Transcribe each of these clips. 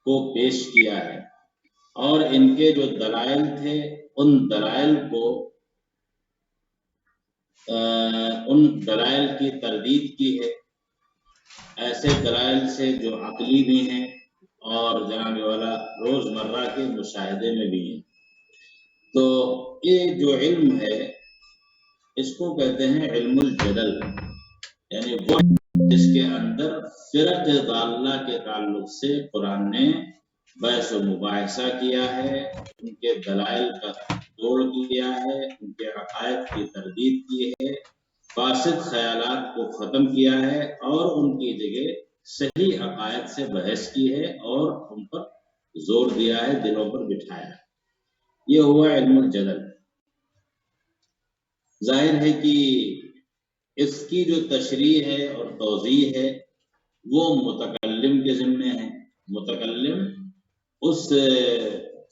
کو پیش کیا ہے، اور ان کے جو دلائل تھے ان دلائل کی تردید کی ہے، ایسے دلائل سے جو عقلی بھی ہیں اور جناب والا روزمرہ کے مشاہدے میں بھی ہیں۔ تو یہ جو علم ہے اس کو کہتے ہیں علم الجدل، یعنی وہ جس کے اندر فرق ضالہ کے تعلق سے قرآن نے بحث و مباحثہ کیا ہے، ان کے دلائل کا توڑ کیا ہے، ان کے عقائد کی تردید کی ہے، فاسد خیالات کو ختم کیا ہے اور ان کی جگہ صحیح عقائد سے بحث کی ہے اور ان پر زور دیا ہے، دلوں پر بٹھایا ہے۔ یہ ہوا علم الجدل۔ ظاہر ہے کہ اس کی جو تشریح ہے اور توضیح ہے وہ متکلم کے ذمے ہے۔ متکلم اس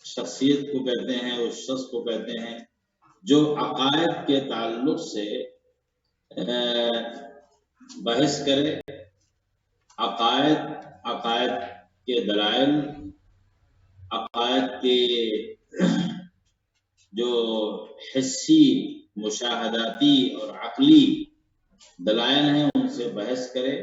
شخصیت کو کہتے ہیں، اس شخص کو کہتے ہیں جو عقائد کے تعلق سے بحث کرے، عقائد کے دلائل، عقائد کے جو حسی، مشاہداتی اور عقلی دلائل ہیں ان سے بحث کرے،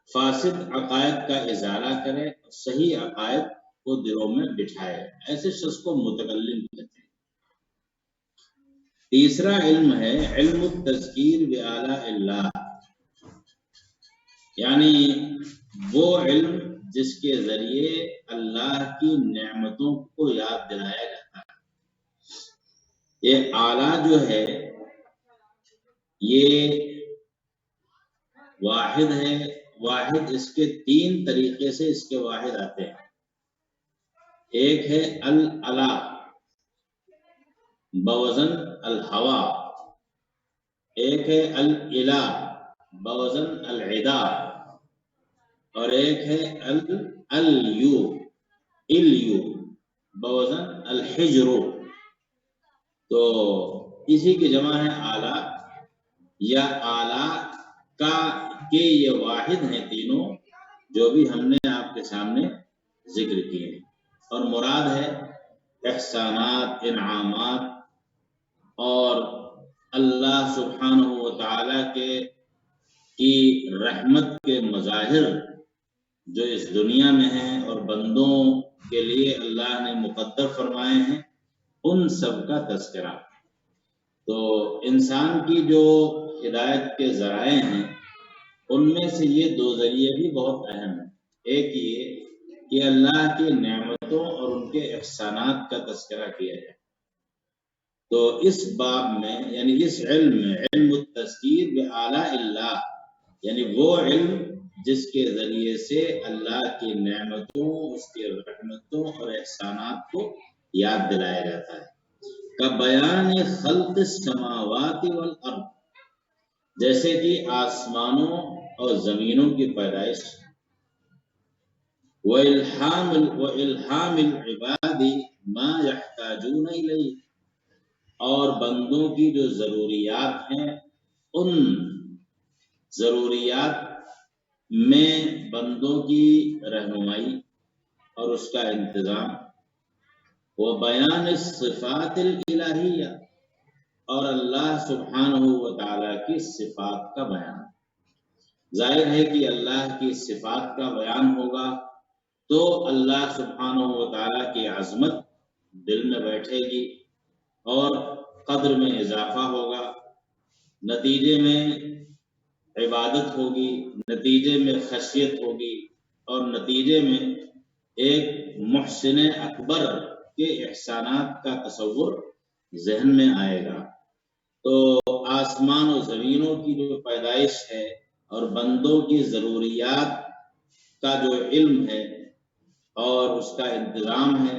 فاسد عقائد کا ازالہ کرے، صحیح عقائد کو دلوں میں بٹھائے، ایسے شخص کو متکلم کہتے ہیں۔ تیسرا علم ہے علم التذکیر بآلاء اللہ، یعنی وہ علم جس کے ذریعے اللہ کی نعمتوں کو یاد دلایا جاتا ہے۔ یہ آلہ جو ہے یہ واحد ہے، واحد اس کے تین طریقے سے اس کے واحد آتے ہیں۔ ایک ہے العلا بوزن الہوا، ایک ہے الالہ بوزن العدا، اور ایک ہے الیو بوزن الحجر۔ تو اسی کی جمع ہے آلہ یا آلہ کے یہ واحد ہیں تینوں جو بھی ہم نے آپ کے سامنے ذکر کیے ہیں، اور مراد ہے احسانات، انعامات اور اللہ سبحانہ و تعالی کی رحمت کے مظاہر جو اس دنیا میں ہیں اور بندوں کے لیے اللہ نے مقدر فرمائے ہیں، ان سب کا تذکرہ۔ تو انسان کی جو ہدایت کے ذرائع ہیں ان میں سے یہ دو ذریعے بھی بہت اہم ہیں۔ ایک یہ کہ اللہ کی نعمتوں اور ان کے احسانات کا تذکرہ کیا جائے۔ تو اس باب میں یعنی اس علم میں علم التذکیر بآلاء اللہ، یعنی وہ علم جس کے ذریعے سے اللہ کی نعمتوں، اس کی رحمتوں اور احسانات کو یاد دلایا جاتا ہے۔ کا بیان خلق السماوات والارض، جیسے کہ آسمانوں اور زمینوں کی پیدائش، وَإِلْحَامِ الْعِبَادِ مَا يَحْتَاجُونَ إِلَيْهِ، اور بندوں کی جو ضروریات ہیں ان ضروریات میں بندوں کی رہنمائی اور اس کا انتظام، وہ بیان الصفات الالہیہ، اور اللہ سبحانہ و تعالیٰ کی صفات کا بیان۔ ظاہر ہے کہ اللہ کی صفات کا بیان ہوگا تو اللہ سبحانہ و تعالیٰ کی عظمت دل میں بیٹھے گی اور قدر میں اضافہ ہوگا، نتیجے میں عبادت ہوگی، نتیجے میں خشیت ہوگی، اور نتیجے میں ایک محسن اکبر کے احسانات کا تصور ذہن میں آئے گا۔ تو آسمان و زمینوں کی جو پیدائش ہے اور بندوں کی ضروریات کا جو علم ہے اور اس کا انتظام ہے،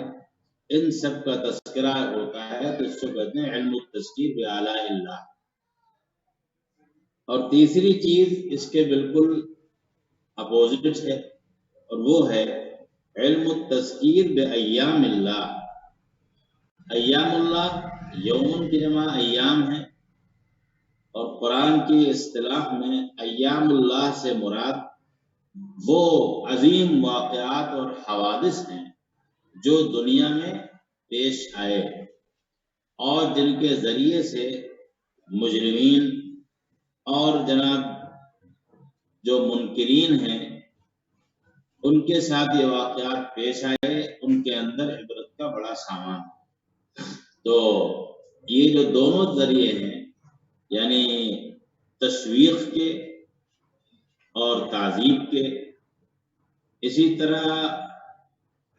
ان سب کا تذکرہ ہوتا ہے تو اس کو کہتے ہیں علم التذکیر بآلاء اللہ۔ اور تیسری چیز اس کے بالکل اپوزٹ ہے، اور وہ ہے علم التذکیر بایام اللہ۔ ایام اللہ یوم کی جمع ایام ہے، اور قرآن کی اصطلاح میں ایام اللہ سے مراد وہ عظیم واقعات اور حوادث ہیں جو دنیا میں پیش آئے اور جن کے ذریعے سے مجرمین اور جناب جو منکرین ہیں ان کے ساتھ یہ واقعات پیش آئے، ان کے اندر عبرت کا بڑا سامان۔ تو یہ جو دونوں ذریعے ہیں، یعنی تشویق کے اور تعذیب کے، اسی طرح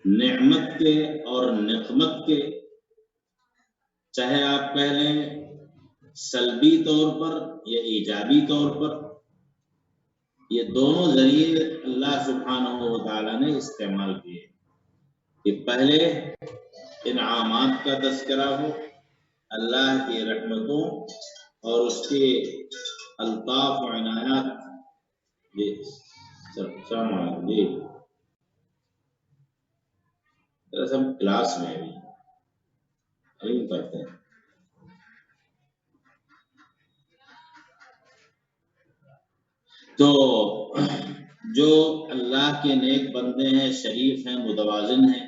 نعمت کے اور نقمت کے، چاہے آپ کہہ لیں سلبی طور پر یا ایجابی طور پر، یہ دونوں ذریعے اللہ سبحانہ و تعالیٰ نے استعمال کیے کہ پہلے انعامات کا تذکرہ ہو، اللہ کی رحمتوں اور اس کے الطاف و عنایات۔ جی السلام علیکم۔ جی ہم کلاس میں ابھی پڑھتے ہیں۔ تو جو اللہ کے نیک بندے ہیں، شریف ہیں، متوازن ہیں،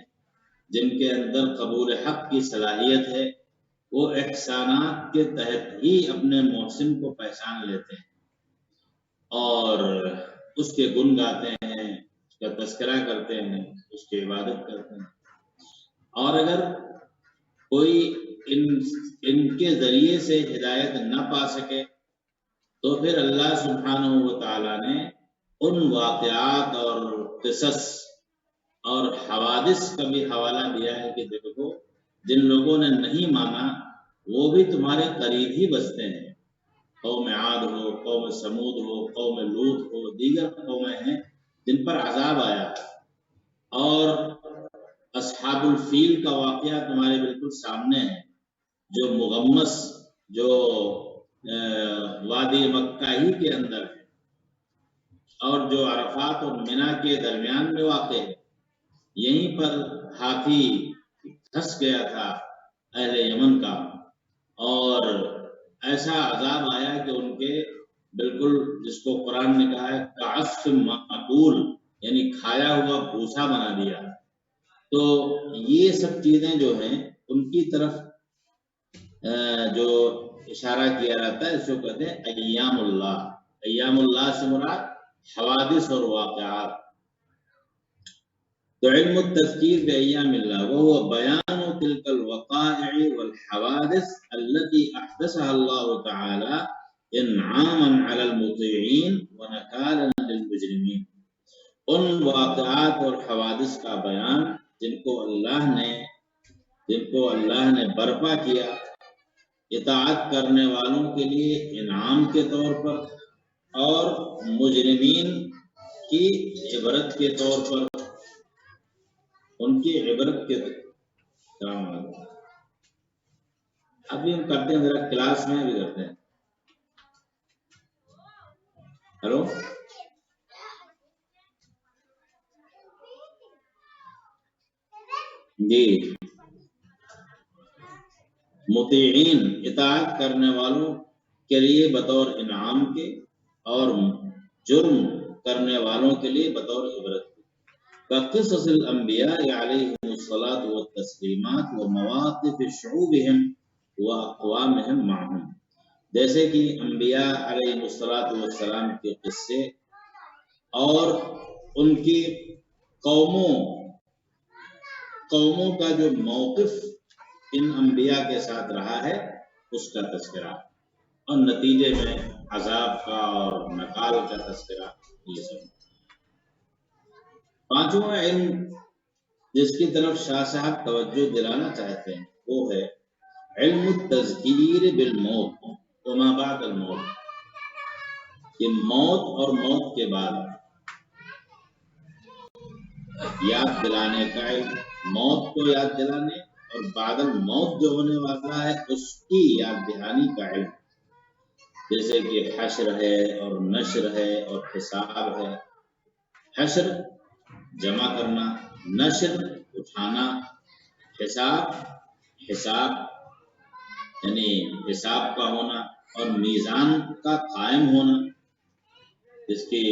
جن کے اندر قبول حق کی صلاحیت ہے، وہ احسانات کے تحت ہی اپنے محسن کو پہچان لیتے ہیں اور اس کے گن گاتے ہیں، اس کا تذکرہ کرتے ہیں، اس کی عبادت کرتے ہیں۔ اور اگر کوئی ان کے ذریعے سے ہدایت نہ پا سکے تو پھر اللہ سبحانہ و تعالیٰ نے ان واقعات اور قصص اور حوادث کا بھی حوالہ دیا ہے کہ دیکھو جن لوگوں نے نہیں مانا وہ بھی تمہارے قریب ہی بستے ہیں، قوم عاد ہو، قوم سمود ہو، قوم لوط ہو، دیگر قومیں ہیں جن پر عذاب آیا، اور اصحاب الفیل کا واقعہ تمہارے بالکل سامنے ہے، جو مغمس، جو وادی مکہ ہی کے اندر ہے اور جو عرفات اور منا کے درمیان میں واقع ہے۔ یہیں پر ہاتھی دھس گیا تھا اہل یمن کا، اور ایسا عذاب آیا کہ ان کے بالکل، جس کو قرآن نے کہا ہے کعصف مأکول، یعنی کھایا ہوا بھوسا بنا دیا۔ تو یہ سب چیزیں جو ہیں ان کی طرف جو اشارہ کیا جاتا ہے، اس کو کہتے ہیں ایام اللہ۔ ایام اللہ سے مراد حوادث اور واقعات۔ تو علم التذکیر بایام اللہ وهو بیان تلك الوقائع والحوادث التي احدثها الله تعالی انعاما على المطیعین ونکالا للمجرمین۔ ان واقعات اور حوادث کا بیان جن کو اللہ نے برپا کیا اطاعت کرنے والوں کے لیے انعام کے طور پر اور مجرمین کی عبرت کے طور پر، ان کی عبرت کے ابھی ہم کرتے ہیں، ذرا کلاس میں بھی کرتے ہیں۔ ہلو جی، مطیعین اطاعت کرنے والوں کے لیے بطور انعام کے اور جرم کرنے والوں کے لیے بطور عبرت کے۔ قصص الانبیاء علیہم الصلاۃ والتسلیمات ومواقف شعوبہم واقوامہم معہم، جیسے کہ انبیاء علیہم الصلاۃ والسلام کے قصے اور ان کی قوموں کا جو موقف ان انبیاء کے ساتھ رہا ہے اس کا تذکرہ، اور نتیجے میں عذاب کا اور نکال کا تذکرہ۔ یہ سب پانچواں علم جس کی طرف شاہ صاحب توجہ دلانا چاہتے ہیں وہ ہے علم التذکیر بالموت وما بعد الموت، کہ موت اور موت کے بعد یاد دلانے کا علم، موت کو یاد دلانے اور بعد الموت جو ہونے والا ہے اس کی یاد دہانی کا علم، جیسے کہ حشر ہے اور نشر ہے اور حساب ہے۔ حشر جمع کرنا، نشر اٹھانا، حساب یعنی حساب کا ہونا اور میزان کا قائم ہونا، جس کی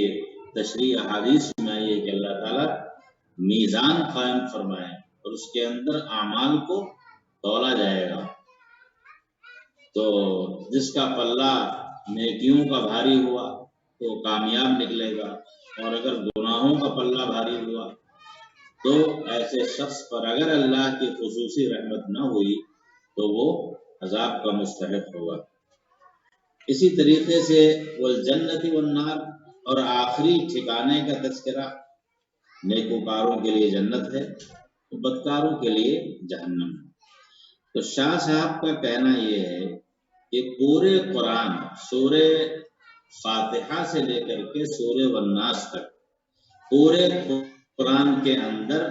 تشریح احادیث میں آئی ہے کہ اللہ تعالیٰ میزان قائم فرمائے اور اس کے اندر اعمال کو تولا جائے گا، تو جس کا پلہ نیکیوں کا بھاری ہوا تو کامیاب نکلے گا، اور اگر گناہوں کا پلہ بھاری ہوا تو ایسے شخص پر اگر اللہ کی خصوصی رحمت نہ ہوئی تو وہ عذاب کا مستحق ہوگا۔ اسی طریقے سے والجنت والنار، اور آخری ٹھکانے کا تذکرہ نیکوکاروں کے لیے جنت ہے، بدکاروں کے لیے جہنم ہے۔ تو شاہ صاحب کا کہنا یہ ہے کہ پورے قرآن سورہ فاتحہ سے لے کر کے سورہ والناس تک پورے قرآن کے اندر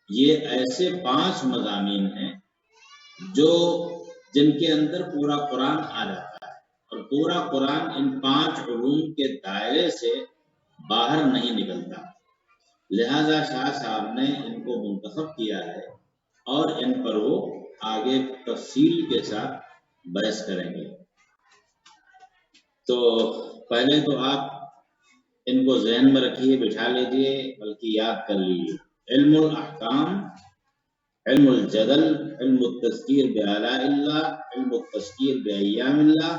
یہ ایسے 5 مضامین ہیں جو جن کے اندر پورا قرآن آ جاتا ہے، اور پورا قرآن ان 5 علوم کے دائرے سے باہر نہیں نکلتا، لہذا شاہ صاحب نے ان کو منتخب کیا ہے اور ان پر وہ آگے تفصیل کے ساتھ بحث کریں گے۔ تو پہلے تو آپ ان کو ذہن میں رکھیے، بٹھا لیجیے، بلکہ یاد کر لیجیے۔ علم الاحکام، علم الجدل، علم التذکیر بآلاء اللہ، علم التذکیر بأیام اللہ،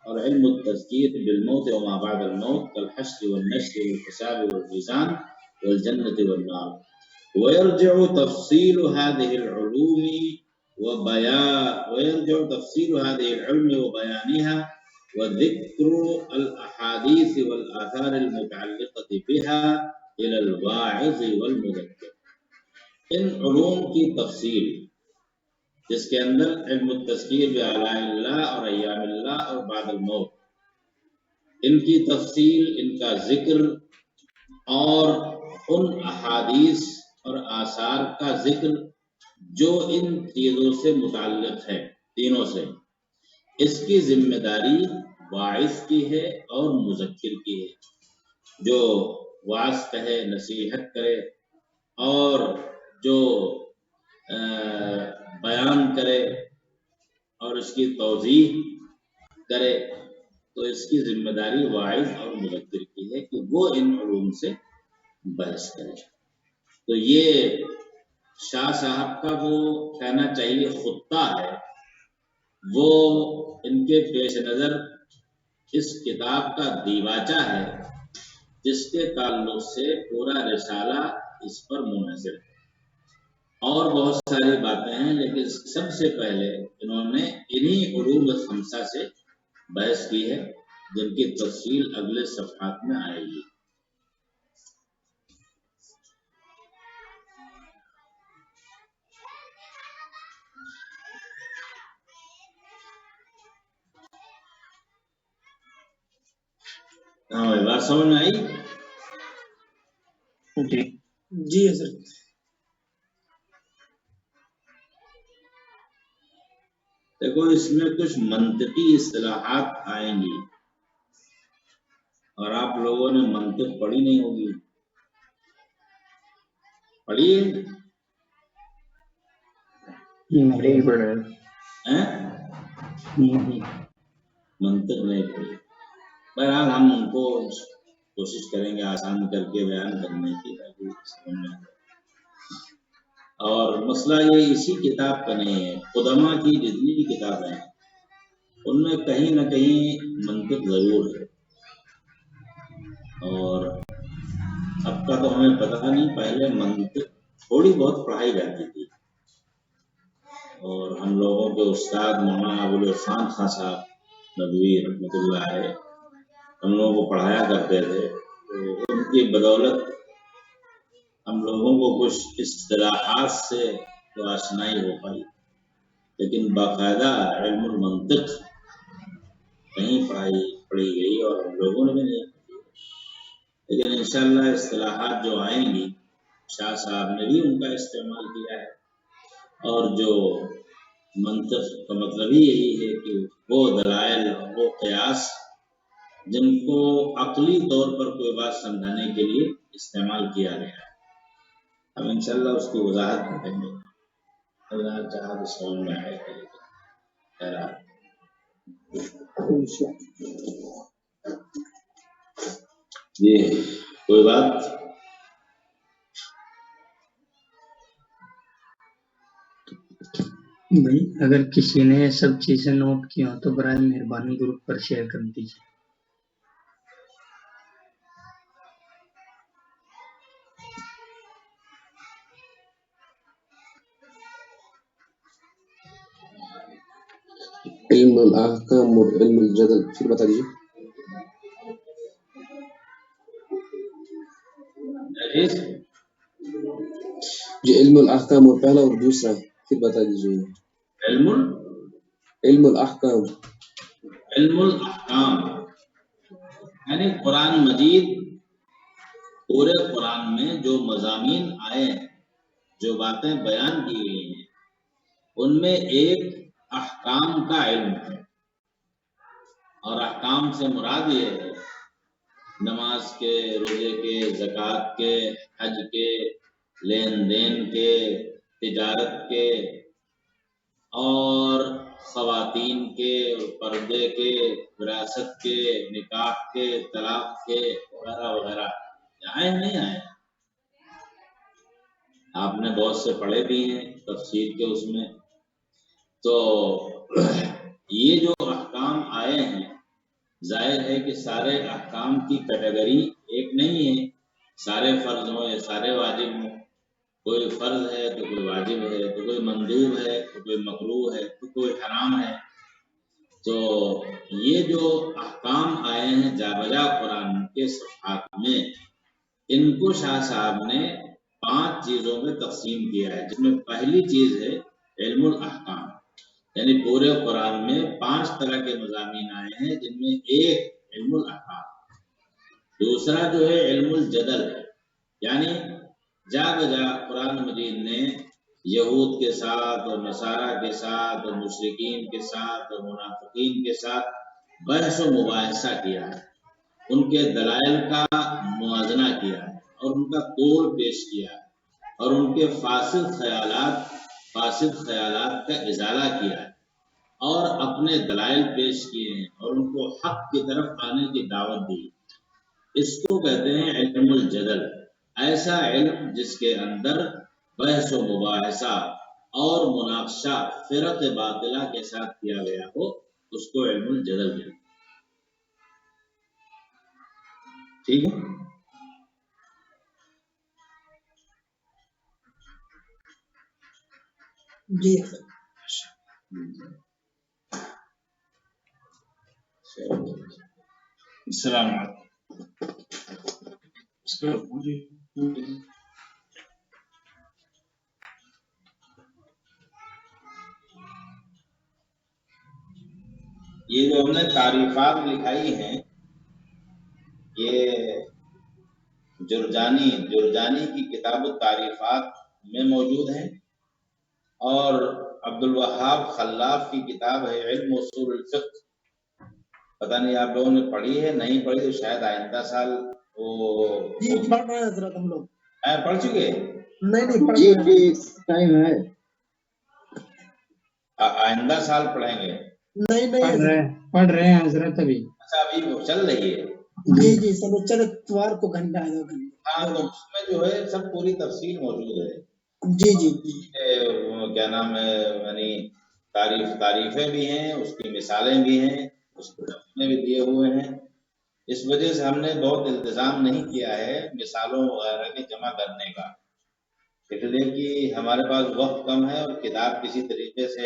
اور علم التذکیر بالموت وما بعد الموت كالحشر والنشر والحساب والميزان والجنة والنار، ويرجع تفصيل هذه العلوم وبيانها وذكر الأحاديث والآثار المتعلقة بها إلى الواعظ والمذكر۔ ان علوم کی تفصیل جس کے اندر علم التذکیر بآلاء اللہ اور ایام اللہ اور بعد الموت، ان کی تفصیل، ان کا ذکر، اور ان احادیث اور آثار کا ذکر جو ان چیزوں سے متعلق ہے، تینوں سے، اس کی ذمہ داری واعظ کی ہے اور مذکر کی ہے۔ جو واعظ کہے، نصیحت کرے، اور جو بیان کرے اور اس کی توضیح کرے، تو اس کی ذمہ داری واعظ اور مذکر کی ہے کہ وہ ان علوم سے بحث کرے۔ تو یہ شاہ صاحب کا وہ کہنا چاہیے خطہ ہے، وہ ان کے پیش نظر اس کتاب کا دیباچہ ہے جس کے تعلق سے پورا رسالہ اس پر منحصر ہے۔ اور بہت ساری باتیں ہیں، لیکن سب سے پہلے انہوں نے انہی علوم خمسہ سے بحث کی ہے، جن کی تفصیل اگلے صفحات میں آئے گی۔ بات سمجھ میں آئی؟ جی حضرت۔ دیکھو اس میں کچھ منطقی اصطلاحات آئیں گی، اور آپ لوگوں نے منطق پڑھی نہیں ہوگی، پڑھی ہے؟ منطق نہیں پڑھی، بہرحال ہم ان کو کوشش کریں گے آسان کر کے بیان کرنے کی، تاکہ سمجھ میں آئے۔ اور مسئلہ یہ اسی کتاب کا نہیں ہے، قدماء کی جتنی بھی کتابیں ہیں ان میں کہیں نہ کہیں منطق ضرور ہے، اور اب کا تو ہمیں پتہ نہیں، پہلے منطق تھوڑی بہت پڑھائی جاتی تھی، اور ہم لوگوں کے استاد مولانا ابوالعرفان خان صاحب ندوی رحمۃ اللہ علیہ ہم لوگوں کو پڑھایا کرتے تھے، تو ان کی بدولت ہم لوگوں کو کچھ اصطلاحات سے تو آشنائی ہو پائی، لیکن باقاعدہ علم المنطق نہیں پڑھی گئی، اور ہم لوگوں نے بھی نہیں پڑھی، لیکن انشاءاللہ اصطلاحات جو آئیں گی شاہ صاحب نے بھی ان کا استعمال کیا ہے، اور جو منطق کا مطلب ہی یہی ہے کہ وہ دلائل، وہ قیاس جن کو عقلی طور پر کوئی بات سمجھانے کے لیے استعمال کیا گیا ہے، ہم انشاءاللہ اس کی وضاحت کریں گے، اللہ چاہا تو سمجھ میں آئے گا۔ جی کوئی بات؟ بھائی اگر کسی نے یہ سب چیزیں نوٹ کی ہوں تو برائے مہربانی گروپ پر شیئر کر دیجیے. علم الاحکام اور علم الجدل پھر بتا دیجیے. جی علم الاحکام اور پہلا اور دوسرا پھر بتا دیجیے. علم الاحکام یعنی قرآن مجید پورے قرآن میں جو مضامین آئے ہیں، جو باتیں بیان کی گئی ہیں، ان میں ایک احکام کا علم ہے. اور احکام سے مراد یہ ہے نماز کے، روزے کے، زکوٰۃ کے، حج کے، لین دین کے، تجارت کے، اور خواتین کے، پردے کے، وراثت کے، نکاح کے، طلاق کے، وغیرہ وغیرہ آئے نہیں آئے. آپ نے بہت سے پڑھے بھی ہیں تفسیر کے اس میں. تو یہ جو احکام آئے ہیں، ظاہر ہے کہ سارے احکام کی کیٹیگری ایک نہیں ہے. سارے فرض ہوں یا سارے واجب ہوں. کوئی فرض ہے تو کوئی واجب ہے، تو کوئی مندوب ہے تو کوئی مکروہ ہے تو کوئی حرام ہے. تو یہ جو احکام آئے ہیں جا بجا قرآن کے صفحات میں، ان کو شاہ صاحب نے 5 چیزوں میں تقسیم کیا ہے، جس میں پہلی چیز ہے علم الاحکام. یعنی پورے قرآن میں 5 طرح کے مضامین آئے ہیں، جن میں ایک علم الاحکام. دوسرا جو ہے علم الجدل ہے، یعنی جا بجا قرآن مجید نے یہود کے ساتھ اور نصارہ کے ساتھ اور مشرکین کے ساتھ اور منافقین کے ساتھ بحث و مباحثہ کیا ہے، ان کے دلائل کا موازنہ کیا ہے اور ان کا توڑ پیش کیا ہے، اور ان کے فاسد خیالات کا ازالہ کیا ہے، اور اپنے دلائل پیش کیے ہیں اور ان کو حق کی طرف آنے کی دعوت دی. اس کو کہتے ہیں علم الجدل. ایسا علم جس کے اندر بحث و مباحثہ اور مناقشہ فرق باطلہ کے ساتھ کیا گیا ہو، اس کو علم الجدل کہتے ہیں. ٹھیک ہے. جی السلام علیکم. یہ جو ہم نے تعریفات لکھائی ہیں، یہ جرجانی کی کتاب التعریفات میں موجود ہیں، اور عبدالوہاب خلاف کی کتاب ہے علم اصول الفقہ. پتہ نہیں آپ لوگوں نے پڑھی ہے، نہیں پڑھی تو شاید آئندہ سال وہ پڑھ رہے ہیں حضرت ہم لوگ. پڑھ چکے؟ نہیں پڑھ رہے ہیں. ٹائم ہے. آئندہ سال پڑھیں گے؟ نہیں پڑھ رہے ہیں حضرت ابھی. اچھا ابھی وہ چل رہی ہے. جی سنچر اتوار کو گھنٹہ ہے 2 گھنٹے. ہاں تو اس میں جو ہے سب پوری تفصیل موجود ہے. جی کیا نام ہے، یعنی تعریفیں بھی ہیں، اس کی مثالیں بھی ہیں، اس کے نمونے بھی دیے ہوئے ہیں. اس وجہ سے ہم نے بہت التزام نہیں کیا ہے مثالوں وغیرہ کے جمع کرنے کا، اس لیے کہ ہمارے پاس وقت کم ہے اور کتاب کسی طریقے سے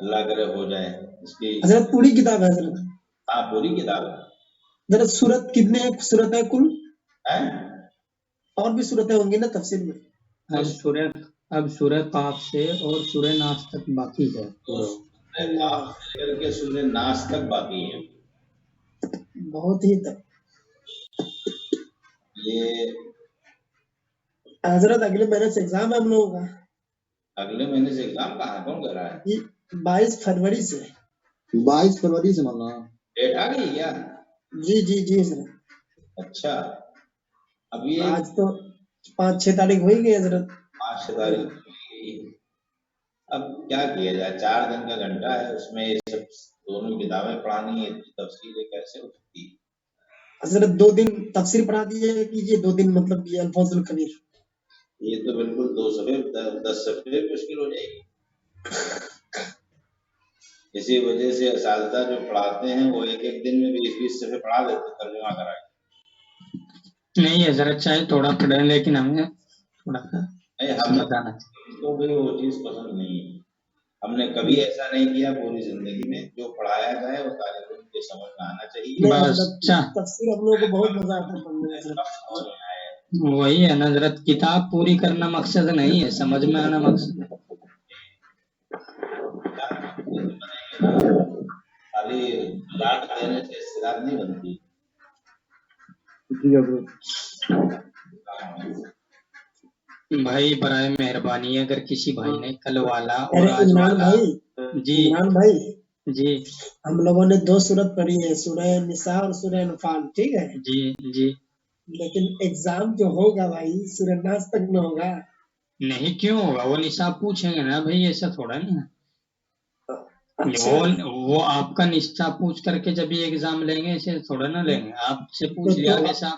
اللہ کرے ہو جائے. اس کی حضرت پوری کتاب ہے حضرت. ہاں پوری کتاب ہے. حضرت سورت کتنے سورت ہے کل؟ اور بھی صورتیں ہوں گی نا تفسیر میں؟ اب سورہ قاف سے اور سورہ ناس تک باقی ہے. سورہ ناس تک باقی ہے. بہت ہی تک. یہ حضرت اگلے مہینے سے ایگزام ہے ہم لوگوں کا. اگلے مہینے سے ایگزام کہاں کون کر رہا ہے؟ 22 فروری سے. 22 فروری سے مانا ڈیٹ آ گئی کیا؟ جی سر. اچھا اب یہ آج تو 5-6 تاریخ ہو ہی گئی حضرت. 5 تاریخ ہوئی. اب کیا کیا جائے، 4 دن کا گھنٹہ ہے، اس میں یہ سب دونوں کتابیں پڑھانی ہے، اتنی تفصیل کیسے ہو سکتی ہے؟ حضرت 2 دن تفسیر پڑھا دیجیے 2 دن مطلب یہ الفاظ الکبیر. یہ تو بالکل 2 صفحے 10 صفحے مشکل ہو جائے گی. اسی وجہ سے اساتذہ جو پڑھاتے ہیں وہ ایک دن میں 20 صفحے پڑھا دیتے ترجمہ کرا کے. نہیں حضرت چاہے تھوڑا پڑھیں لیکن ہمیں تھوڑا سمجھانا تو بھائی وہ چیز پسند نہیں ہے. ہم نے کبھی ایسا نہیں کیا پوری زندگی میں. جو پڑھایا جائے وہ طالب علم کے سمجھ میں آنا چاہیے. تفسیر ہم لوگوں کو بہت مزہ آتا ہے پڑھنے میں. وہی ہے نا حضرت, کتاب پوری کرنا مقصد نہیں ہے, سمجھ میں آنا مقصد ہے. خالی لاٹ دینے سے استعداد نہیں بنتی. بھائی برائے مہربانی اگر کسی بھائی نے کل والا اور آج والا. جی بھائی جی ہم لوگوں نے 2 سورت پڑھی ہے, سورہ نساء اور سورہ انفال, ٹھیک ہے جی جی. لیکن ایگزام جو ہوگا بھائی سورہ ناس تک میں ہوگا. نہیں کیوں ہوگا, وہ نصاب پوچھیں گے نا بھائی, ایسا تھوڑا نہیں ہے. وہ آپ کا نصاب پوچھ کر کے جب یہ ایگزام لیں گے ایسے تھوڑا نہ لیں گے. آپ سے پوچھ لیا نصاب.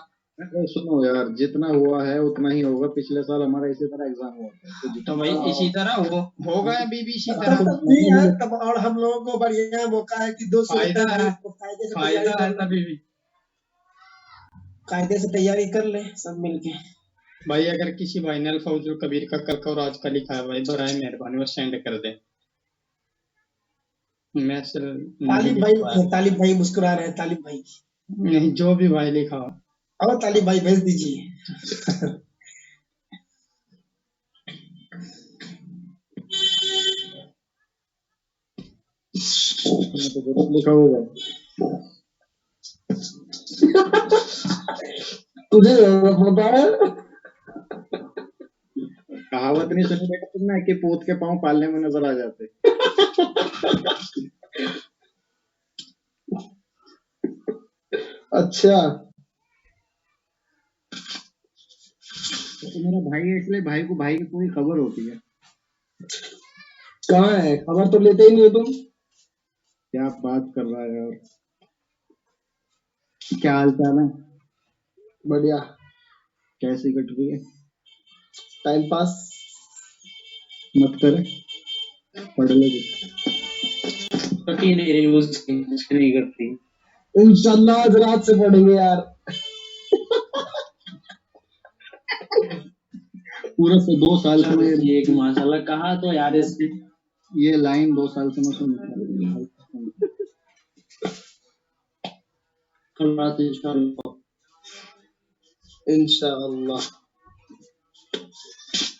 سنو یار, جتنا ہوا ہے اتنا ہی ہوگا. پچھلے سال ہمارا اسی طرح ایگزام ہوا تھا تو بھائی اسی طرح ہوگا ابھی بھی اسی طرح. تب اور ہم لوگوں کو بڑھیا موقع ہے کہ 2 فائدہ ہے تبھی بھی قاعدے سے تیاری کر لیں سب مل کے. بھائی اگر کسی بھائی نے الفوز الکبیر کا کل کا اور آج کا لکھا ہے بھائی برائے مہربانی وہ سینڈ کر دیں. طالب بھائی مسکرا رہے ہیں. طالب بھائی نہیں, جو بھی بھائی لکھا ہو اور طالب بھائی بھیج دیجیے. لکھا ہوگا. کہاوت نہیں سنی بیٹا تم نے کہ پوت کے پاؤں پالنے میں نظر آ جاتے. اچھا میرا بھائی ہے اس لیے بھائی کو بھائی کی پوری خبر ہوتی ہے. کہاں ہے خبر تو لیتے ہی نہیں ہو تم. کیا بات کر رہا ہے یار. کیا حال چال ہے؟ بڑھیا. کیسی کٹ رہی ہے؟ Time pass. مت کرے, پڑھ لے. کٹی نہیں رہی نہیں کرتی. انشاءاللہ آج رات سے پڑھیں گے یار. پورے سے 2 سال سے میں ایک ماشاءاللہ کہا تو یار اس نے یہ لائن 2 سال سے میں سن کل رات انشاءاللہ.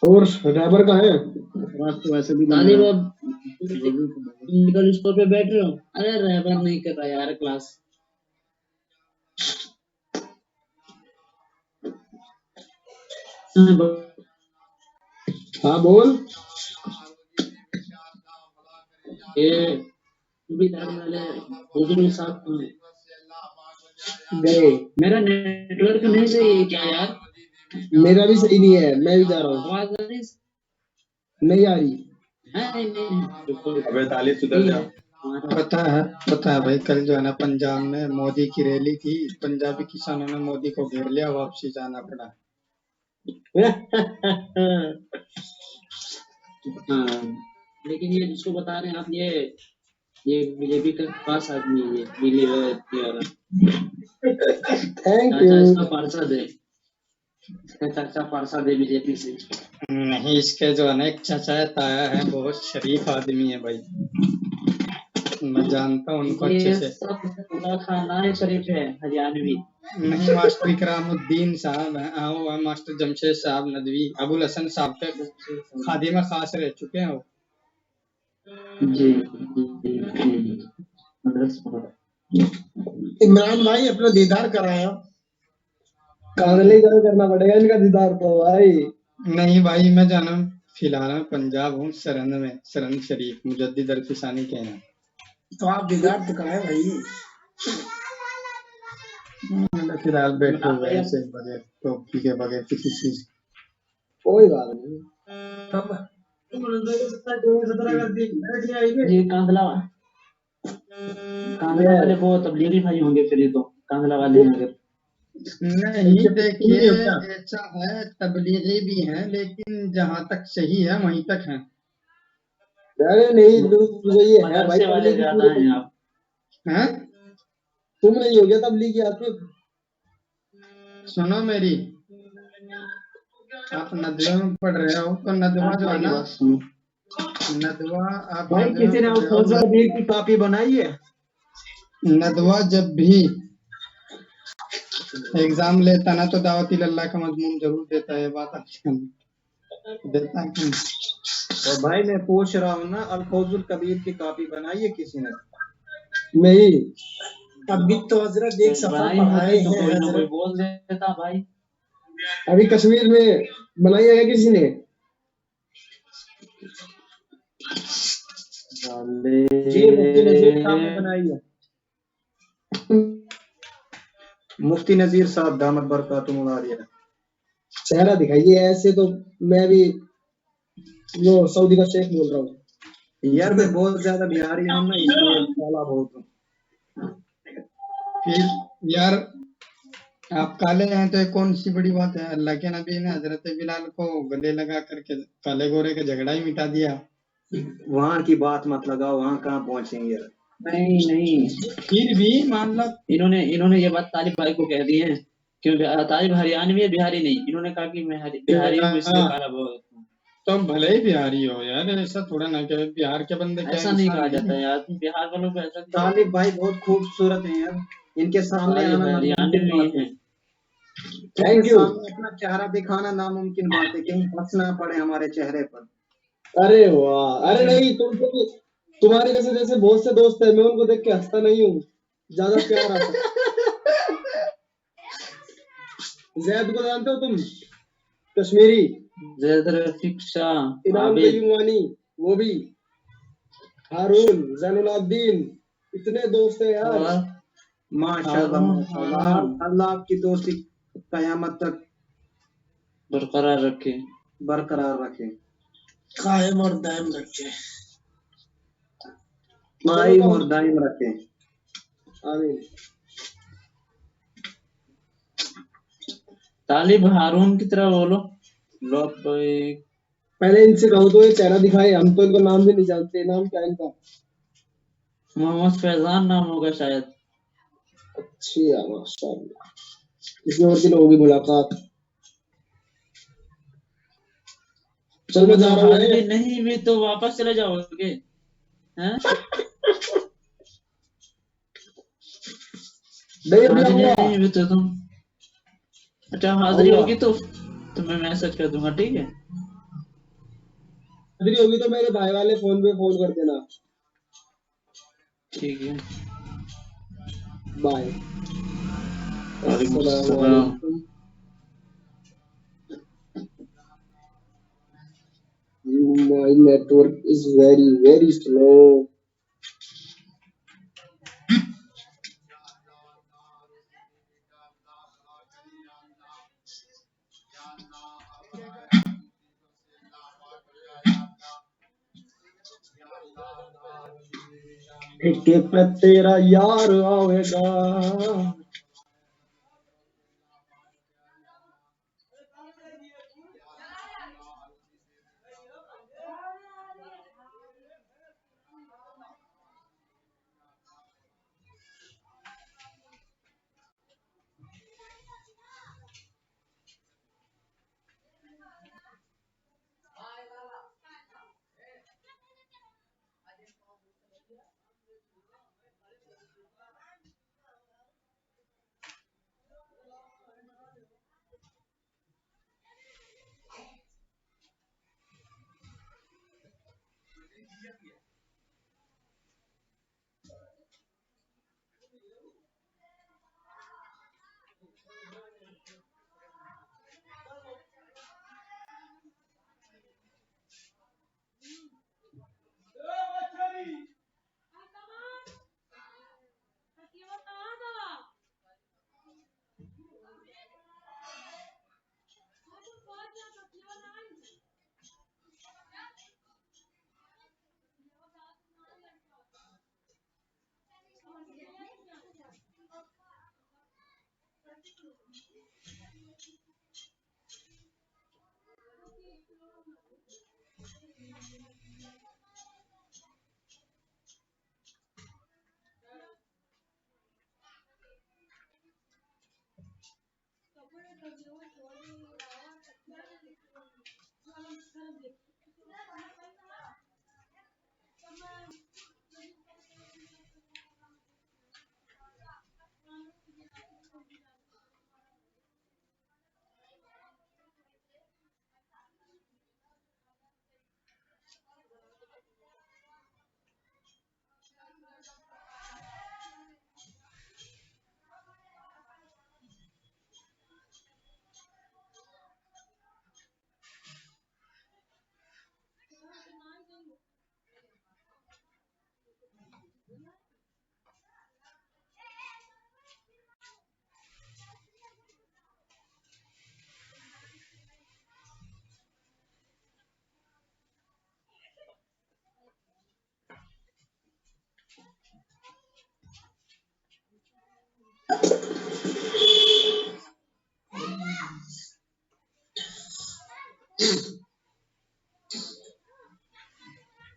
اور ڈرائیور کہاں ہے؟ رات تو ویسے بھی میڈیکل اسٹور پہ بیٹھ رہے ہو. ارے ڈرائیور نہیں کر رہا یار کلاس. ہاں بول. یہ میرا نیٹ ورک نہیں صحیح ہے کیا یار؟ میرا بھی صحیح نہیں ہے, میں بھی جا رہا ہوں. آواز نہیں آ رہی. پتا ہے بھائی, کل جو ہے نا پنجاب میں مودی کی ریلی تھی. پنجابی کسانوں نے مودی کو گھیر لیا, واپسی جانا پڑا. ہاں لیکن یہ جس کو بتا رہے ہیں آپ یہ بی جے پی کا خاص آدمی ہے. اس کا پارسد ہے. چاچا پارسد ہے بی جے پی سے. نہیں, اس کے جو ہے نا ایک چچا تایا ہے, بہت شریف آدمی ہے بھائی. میں جانتا ہوں ان کو اچھے سے. خاندان شریف ہے ہریانوی. نہیں, ماسٹر اکرام الدین صاحب ہیں, ماسٹر جمشید صاحب ندوی, ابو الحسن صاحب کے خادم خاص رہ چکے ہیں وہ. جی عمران بھائی اپنا دیدار کرایا. کاغلے کرنا پڑے گا ان کا دیدار تو بھائی. نہیں بھائی, میں جانا فی الحال پنجاب ہوں, سرہند میں, سرہند شریف مجدد الفسانی کے ہیں. تو آپ دیدار تو کرائے بھائی. فی الحال بیٹھے ہوئے ایسے بغیر ٹوپی کے بغیر کسی چیز. کوئی بات نہیں. جی کاندلا والے وہ تبلیغی بھائی ہوں گے پھر. یہ تو کاندلا والے ہیں اگر نہیں دیکھیے سن رہے ہو کیا؟ ایسا ہے تبلیغی بھی ہیں لیکن جہاں تک صحیح ہے وہیں تک ہے. ارے نہیں مجھے یہ ہے بھائی مدرسے والے تبلیغی زیادہ پورے. ہیں آپ. ہیں؟ تم نہیں ہو گیا تبلیغی آپ کے؟ سنو میری، آپ ندوے میں پڑھ رہے ہو تو ندوہ آپ جو ہے میری نا، بات سنو. ندوہ آپ بھائی ندوے کسی میں نے پڑھ رہے ہو. الفوظ حدیث کی کاپی بنائی ہے؟ ندوہ جب بھی ایگزام لیتا نا تو دعوت اللہ کا مضمون ضرور دیتا ہے، بات اچھی دیتا ہے کہ نہیں؟ اور بھائی میں پوچھ رہا ہوں نا الفوظ الکبیر کی کاپی بنائی ہے کسی نے؟ نہیں. ابھی تو حضرت ایک صفحہ بنائی پڑھائے ہوتی تو ہیں کوئی نہ کوئی حضرت. بول دیتا بھائی. ابھی کشمیر میں بنائی ہے کسی نے؟ جی مفتی نذیر صاحب نے بنائی ہے. مفتی نذیر صاحب دامت برکاتہم العالیہ. چہرہ دکھائیے، ایسے تو میں بھی وہ سعودی کا شیخ بول رہا ہوں. یار میں بہت زیادہ بہاری ہوں نا، اس لیے کالا بہت ہوں. پھر یار آپ کالے ہیں تو یہ کون سی بڑی بات ہے؟ اللہ کے نبی نے حضرت بلال کو گلے لگا کر کے کالے گورے کا جھگڑا ہی مٹا دیا. وہاں کی بات مت لگاؤ، وہاں کہاں پہنچیں گے یار. نہیں پھر بھی مان لو انہوں نے یہ بات طالب بھائی کو کہہ دی ہے کیونکہ طالب ہریانوی ہے، بہاری نہیں. انہوں نے کہا کہ میں بہاری ہوں اس لیے کالا بہت ہوں. تم بھلے ہی بہاری ہو یار، ایسا تھوڑا نہ کہ بہار کے بندے کیا ایسا نہیں کہا جاتا ہے یار، تم بہار والوں کو ایسا کیوں طالب بھائی بہت خوبصورت ہیں یار، ان کے سامنے طالب آنا ناممکن ہریانوی بات ہے. ہیں. ان تھینک کے یو. سامنے اپنا چہرہ دکھانا ناممکن بات ہے، کہیں ہنس نہ پڑے ہمارے چہرے پر. ارے واہ، ارے نہیں تم سے بھی، تمہارے جیسے بہت سے دوست ہیں، میں ان کو دیکھ کے ہنستا نہیں ہوں، زیادہ پیار آتا ہے. زید کو جانتے ہو تم؟ کشمیری زید رفیق شاہ، انعام عابد. قیوم وانی، وہ بھی ہارون، زین العابدین، اتنے دوست ہیں یار. اور ماشاء اللہ ہارون ماشاء اللہ، ہارون اللہ آپ کی دوستی قیامت تک برقرار رکھے. برقرار رکھے، قائم اور دائم رکھے. چلو قائم تو اور دائم رکھے. آمین. طالب ہارون کی طرح بولو. لبیک. پہلے ان سے کہو تو یہ چہرہ دکھائے، ہم تو ان کا نام بھی نہیں جانتے. نام کیا ہے ان کا؟ محمد فیضان نام ہوگا شاید. اچھی ہے، ماشاء اللہ. کسی اور دن ہوگی ملاقات. چل میں تو جا رہا ہوں. حاضری نہیں بھی تو واپس چلے جاؤ گے ہیں؟ نہیں ابھی حاضری آؤں گا. نہیں بھی تو تم، اچھا حاضری آؤں گا. ہوگی تو تمہیں میسج کر دوں گا، ٹھیک ہے. حاضری ہوگی تو میرے بھائی والے فون پہ فون کر دینا. ٹھیک ہے. بائے. وعلیکم السلام السلام. علیکم. My network is very very slow. ایک پہ تیرا یار آئے گا.